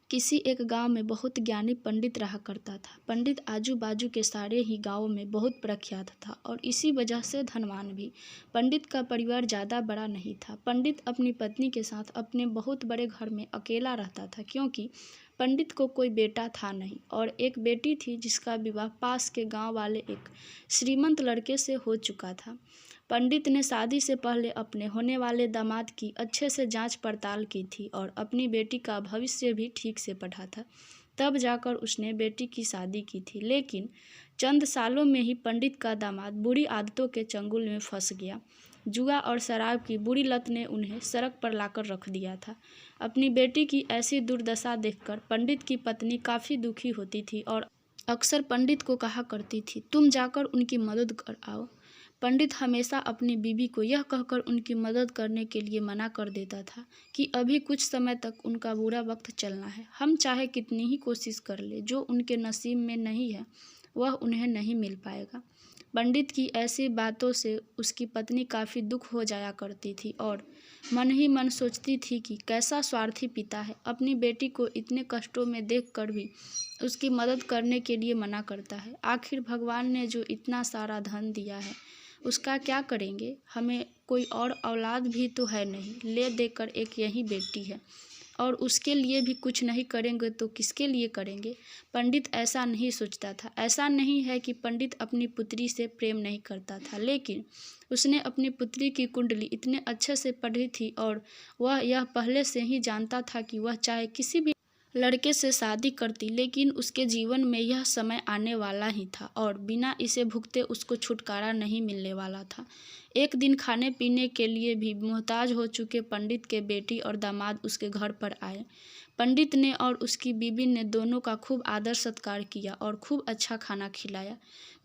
किसी एक गांव में बहुत ज्ञानी पंडित रहा करता था। पंडित आजू बाजू के सारे ही गांवों में बहुत प्रख्यात था और इसी वजह से धनवान भी। पंडित का परिवार ज़्यादा बड़ा नहीं था। पंडित अपनी पत्नी के साथ अपने बहुत बड़े घर में अकेला रहता था, क्योंकि पंडित को कोई बेटा था नहीं और एक बेटी थी जिसका विवाह पास के गांव वाले एक श्रीमंत लड़के से हो चुका था। पंडित ने शादी से पहले अपने होने वाले दामाद की अच्छे से जांच पड़ताल की थी और अपनी बेटी का भविष्य भी ठीक से पढ़ा था। तब जाकर उसने बेटी की शादी की थी, लेकिन चंद सालों में ही पंडित का दामाद बुरी आदतों के चंगुल में फंस गया। जुआ और शराब की बुरी लत ने उन्हें सड़क पर लाकर रख दिया था। अपनी बेटी की ऐसी दुर्दशा देखकर पंडित की पत्नी काफ़ी दुखी होती थी और अक्सर पंडित को कहा करती थी, तुम जाकर उनकी मदद कर आओ। पंडित हमेशा अपनी बीवी को यह कहकर उनकी मदद करने के लिए मना कर देता था कि अभी कुछ समय तक उनका बुरा वक्त चलना है। हम चाहे कितनी ही कोशिश कर ले, जो उनके नसीब में नहीं है वह उन्हें नहीं मिल पाएगा। पंडित की ऐसी बातों से उसकी पत्नी काफ़ी दुख हो जाया करती थी और मन ही मन सोचती थी कि कैसा स्वार्थी पिता है, अपनी बेटी को इतने कष्टों में देखकर भी उसकी मदद करने के लिए मना करता है। आखिर भगवान ने जो इतना सारा धन दिया है उसका क्या करेंगे? हमें कोई और औलाद भी तो है नहीं, ले देकर एक यही बेटी है और उसके लिए भी कुछ नहीं करेंगे तो किसके लिए करेंगे? पंडित ऐसा नहीं सोचता था। ऐसा नहीं है कि पंडित अपनी पुत्री से प्रेम नहीं करता था, लेकिन उसने अपनी पुत्री की कुंडली इतने अच्छे से पढ़ी थी और वह यह पहले से ही जानता था कि वह चाहे किसी भी लड़के से शादी करती, लेकिन उसके जीवन में यह समय आने वाला ही था और बिना इसे भुगते उसको छुटकारा नहीं मिलने वाला था। एक दिन खाने पीने के लिए भी मोहताज हो चुके पंडित के बेटी और दामाद उसके घर पर आए। पंडित ने और उसकी बीवी ने दोनों का खूब आदर सत्कार किया और खूब अच्छा खाना खिलाया।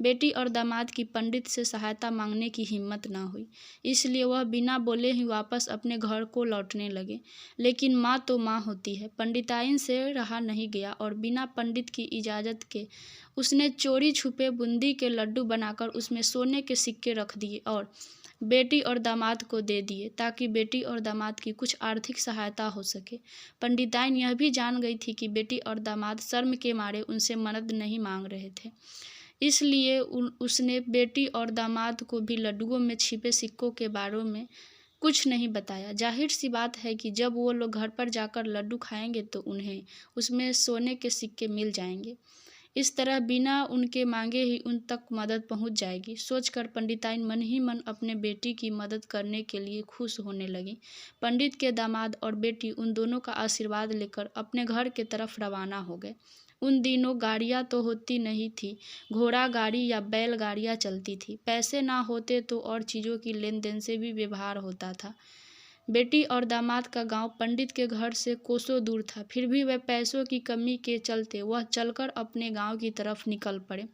बेटी और दामाद की पंडित से सहायता मांगने की हिम्मत न हुई, इसलिए वह बिना बोले ही वापस अपने घर को लौटने लगे। लेकिन माँ तो माँ होती है, पंडिताइन से रहा नहीं गया और बिना पंडित की इजाज़त के उसने चोरी छुपे बूंदी के लड्डू बनाकर उसमें सोने के सिक्के रख दिए और बेटी और दामाद को दे दिए, ताकि बेटी और दामाद की कुछ आर्थिक सहायता हो सके। पंडिताइन यह भी जान गई थी कि बेटी और दामाद शर्म के मारे उनसे मदद नहीं मांग रहे थे, इसलिए उसने बेटी और दामाद को भी लड्डुओं में छिपे सिक्कों के बारे में कुछ नहीं बताया। जाहिर सी बात है कि जब वो लोग घर पर जाकर लड्डू खाएंगे तो उन्हें उसमें सोने के सिक्के मिल जाएंगे। इस तरह बिना उनके मांगे ही उन तक मदद पहुंच जाएगी। सोचकर पंडिताइन मन ही मन अपने बेटी की मदद करने के लिए खुश होने लगी। पंडित के दामाद और बेटी उन दोनों का आशीर्वाद लेकर अपने घर के तरफ रवाना हो गए। उन दिनों गाड़ियाँ तो होती नहीं थी, घोड़ा गाड़ी या बैल गाड़ियाँ चलती थी। पैसे ना होते तो और चीज़ों की लेन देन से भी व्यवहार होता था। बेटी और दामाद का गांव पंडित के घर से कोसों दूर था, फिर भी वह पैसों की कमी के चलते वह चलकर अपने गांव की तरफ निकल पड़े।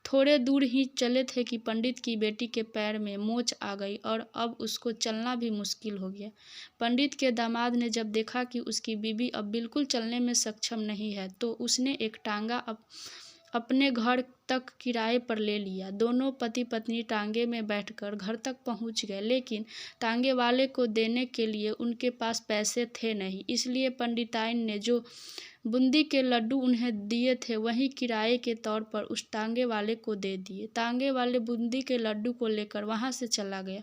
थोड़े दूर ही चले थे कि पंडित की बेटी के पैर में मोच आ गई और अब उसको चलना भी मुश्किल हो गया। पंडित के दामाद ने जब देखा कि उसकी बीवी अब बिल्कुल चलने में सक्षम नहीं है, तो उसने एक टांगा अपने घर तक किराए पर ले लिया। दोनों पति पत्नी टांगे में बैठकर घर तक पहुंच गए, लेकिन टांगे वाले को देने के लिए उनके पास पैसे थे नहीं, इसलिए पंडिताइन ने जो बूंदी के लड्डू उन्हें दिए थे वही किराए के तौर पर उस टांगे वाले को दे दिए। टांगे वाले बूंदी के लड्डू को लेकर वहां से चला गया।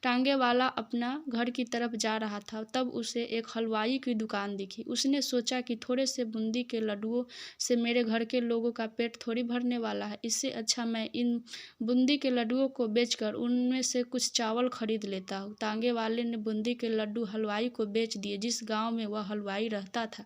टांगे वाला अपना घर की तरफ जा रहा था, तब उसे एक हलवाई की दुकान दिखी। उसने सोचा कि थोड़े से बूंदी के लड्डुओं से मेरे घर के लोगों का पेट थोड़ी भरने वाला है, इससे अच्छा मैं इन बूंदी के लड्डुओं को बेचकर उनमें से कुछ चावल खरीद लेता हूँ। टांगे वाले ने बूंदी के लड्डू हलवाई को बेच दिए। जिस गाँव में वह हलवाई रहता था,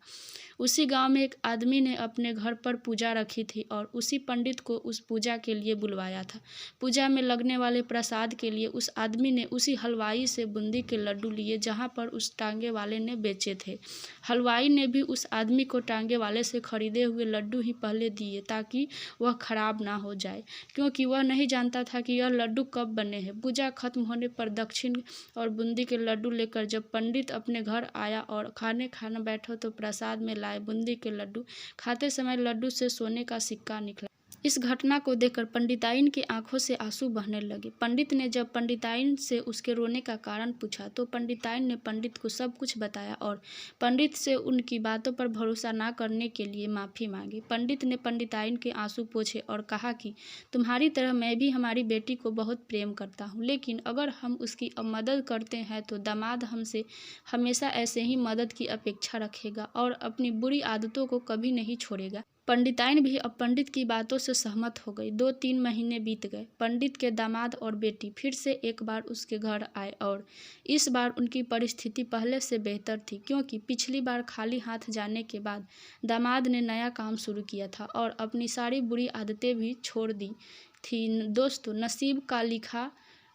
उसी गांव में एक आदमी ने अपने घर पर पूजा रखी थी और उसी पंडित को उस पूजा के लिए बुलवाया था। पूजा में लगने वाले प्रसाद के लिए उस आदमी ने उसी हलवाई से बूंदी के लड्डू लिए जहां पर उस टांगे वाले ने बेचे थे। हलवाई ने भी उस आदमी को टांगे वाले से खरीदे हुए लड्डू ही पहले दिए, ताकि वह खराब ना हो जाए, क्योंकि वह नहीं जानता था कि यह लड्डू कब बने हैं। पूजा खत्म होने पर दक्षिण और बूंदी के लड्डू लेकर जब पंडित अपने घर आया और खाना बैठा तो प्रसाद में लाए बूंदी के लड्डू खाते समय लड्डू से सोने का सिक्का निकला। इस घटना को देखकर पंडिताइन की आंखों से आंसू बहने लगे। पंडित ने जब पंडिताइन से उसके रोने का कारण पूछा तो पंडिताइन ने पंडित को सब कुछ बताया और पंडित से उनकी बातों पर भरोसा न करने के लिए माफ़ी मांगी। पंडित ने पंडिताइन के आंसू पोंछे और कहा कि तुम्हारी तरह मैं भी हमारी बेटी को बहुत प्रेम करता हूँ, लेकिन अगर हम उसकी मदद करते हैं तो दामाद हमसे हमेशा ऐसे ही मदद की अपेक्षा रखेगा और अपनी बुरी आदतों को कभी नहीं छोड़ेगा। पंडिताइन भी अब पंडित की बातों से सहमत हो गई। 2-3 महीने बीत गए। पंडित के दामाद और बेटी फिर से एक बार उसके घर आए और इस बार उनकी परिस्थिति पहले से बेहतर थी, क्योंकि पिछली बार खाली हाथ जाने के बाद दामाद ने नया काम शुरू किया था और अपनी सारी बुरी आदतें भी छोड़ दी थी। दोस्तों, नसीब का लिखा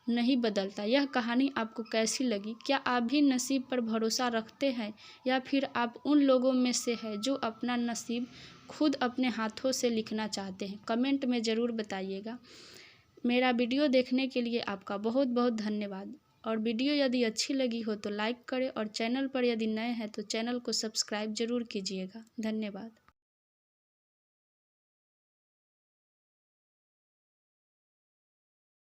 नहीं बदलता। यह कहानी आपको कैसी लगी? क्या आप भी नसीब पर भरोसा रखते हैं या फिर आप उन लोगों में से हैं जो अपना नसीब खुद अपने हाथों से लिखना चाहते हैं? कमेंट में ज़रूर बताइएगा। मेरा वीडियो देखने के लिए आपका बहुत बहुत धन्यवाद। और वीडियो यदि अच्छी लगी हो तो लाइक करें और चैनल पर यदि नए हैं तो चैनल को सब्सक्राइब ज़रूर कीजिएगा। धन्यवाद।